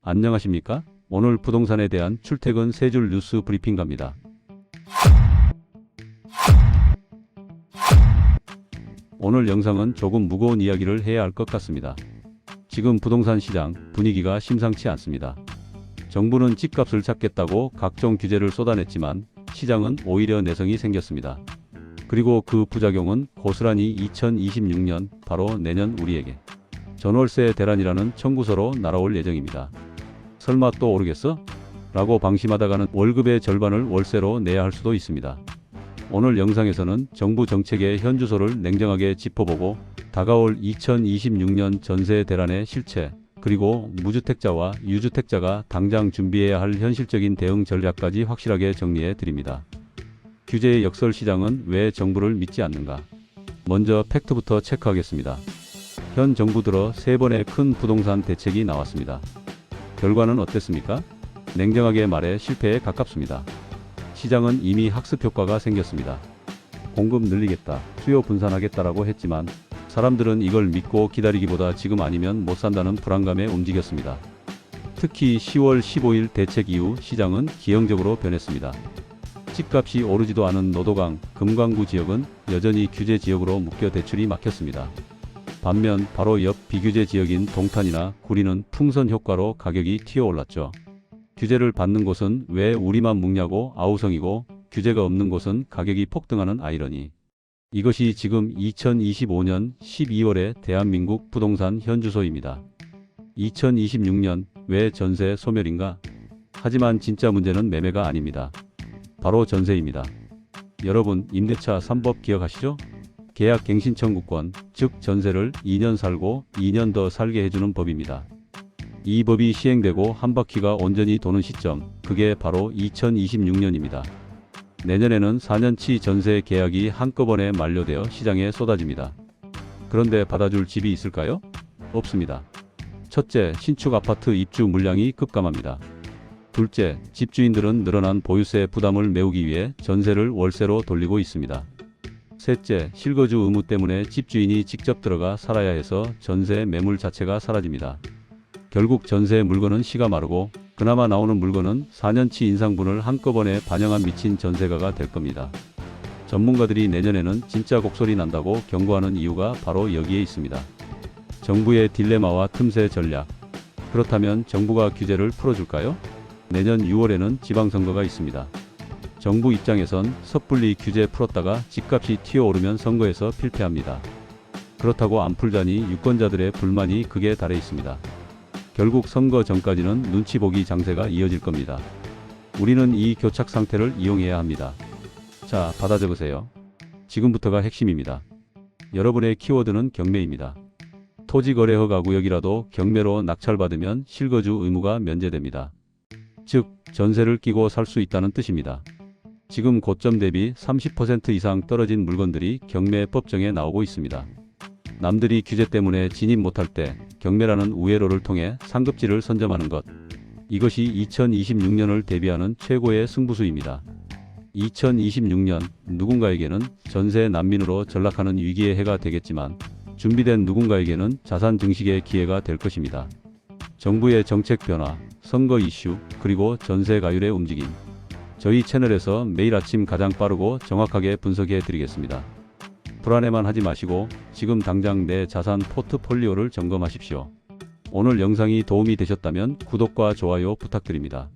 안녕하십니까? 오늘 부동산에 대한 출퇴근 세 줄 뉴스 브리핑 갑니다. 오늘 영상은 조금 무거운 이야기를 해야 할 것 같습니다. 지금 부동산 시장 분위기가 심상치 않습니다. 정부는 집값을 잡겠다고 각종 규제를 쏟아냈지만 시장은 오히려 내성이 생겼습니다. 그리고 그 부작용은 고스란히 2026년 바로 내년 우리에게 전월세 대란이라는 청구서로 날아올 예정입니다. 설마 또 오르겠어? 라고 방심하다가는 월급의 절반을 월세로 내야 할 수도 있습니다. 오늘 영상에서는 정부 정책의 현주소를 냉정하게 짚어보고 다가올 2026년 전세 대란의 실체, 그리고 무주택자와 유주택자가 당장 준비해야 할 현실적인 대응 전략까지 확실하게 정리해 드립니다. 규제의 역설 시장은 왜 정부를 믿지 않는가? 먼저 팩트부터 체크하겠습니다. 현 정부 들어 3번의 큰 부동산 대책이 나왔습니다. 결과는 어땠습니까? 냉정하게 말해 실패에 가깝습니다. 시장은 이미 학습 효과가 생겼습니다. 공급 늘리겠다, 수요 분산하겠다라고 했지만 사람들은 이걸 믿고 기다리기보다 지금 아니면 못 산다는 불안감에 움직였습니다. 특히 10월 15일 대책 이후 시장은 기형적으로 변했습니다. 집값이 오르지도 않은 노도강, 금강구 지역은 여전히 규제 지역으로 묶여 대출이 막혔습니다. 반면 바로 옆 비규제 지역인 동탄이나 구리는 풍선 효과로 가격이 튀어올랐죠. 규제를 받는 곳은 왜 우리만 묶냐고 아우성이고 규제가 없는 곳은 가격이 폭등하는 아이러니. 이것이 지금 2025년 12월의 대한민국 부동산 현주소입니다. 2026년 왜 전세 소멸인가? 하지만 진짜 문제는 매매가 아닙니다. 바로 전세입니다. 여러분, 임대차 3법 기억하시죠? 계약 갱신 청구권, 즉 전세를 2년 살고 2년 더 살게 해주는 법입니다. 이 법이 시행되고 한 바퀴가 온전히 도는 시점, 그게 바로 2026년입니다. 내년에는 4년치 전세 계약이 한꺼번에 만료되어 시장에 쏟아집니다. 그런데 받아줄 집이 있을까요? 없습니다. 첫째, 신축 아파트 입주 물량이 급감합니다. 둘째, 집주인들은 늘어난 보유세 부담을 메우기 위해 전세를 월세로 돌리고 있습니다. 셋째, 실거주 의무 때문에 집주인이 직접 들어가 살아야 해서 전세 매물 자체가 사라집니다. 결국 전세 물건은 시가 마르고 그나마 나오는 물건은 4년치 인상분을 한꺼번에 반영한 미친 전세가가 될 겁니다. 전문가들이 내년에는 진짜 곡소리 난다고 경고하는 이유가 바로 여기에 있습니다. 정부의 딜레마와 틈새 전략. 그렇다면 정부가 규제를 풀어줄까요? 내년 6월에는 지방선거가 있습니다. 정부 입장에선 섣불리 규제 풀었다가 집값이 튀어오르면 선거에서 필패합니다. 그렇다고 안 풀자니 유권자들의 불만이 극에 달해 있습니다. 결국 선거 전까지는 눈치 보기 장세가 이어질 겁니다. 우리는 이 교착 상태를 이용해야 합니다. 자, 받아 적으세요. 지금부터가 핵심입니다. 여러분의 키워드는 경매입니다. 토지거래허가 구역이라도 경매로 낙찰받으면 실거주 의무가 면제됩니다. 즉, 전세를 끼고 살 수 있다는 뜻입니다. 지금 고점 대비 30% 이상 떨어진 물건들이 경매 법정에 나오고 있습니다. 남들이 규제 때문에 진입 못할 때 경매라는 우회로를 통해 상급지를 선점하는 것. 이것이 2026년을 대비하는 최고의 승부수입니다. 2026년 누군가에게는 전세 난민으로 전락하는 위기의 해가 되겠지만 준비된 누군가에게는 자산 증식의 기회가 될 것입니다. 정부의 정책 변화, 선거 이슈, 그리고 전세 가율의 움직임. 저희 채널에서 매일 아침 가장 빠르고 정확하게 분석해 드리겠습니다. 불안해만 하지 마시고 지금 당장 내 자산 포트폴리오를 점검하십시오. 오늘 영상이 도움이 되셨다면 구독과 좋아요 부탁드립니다.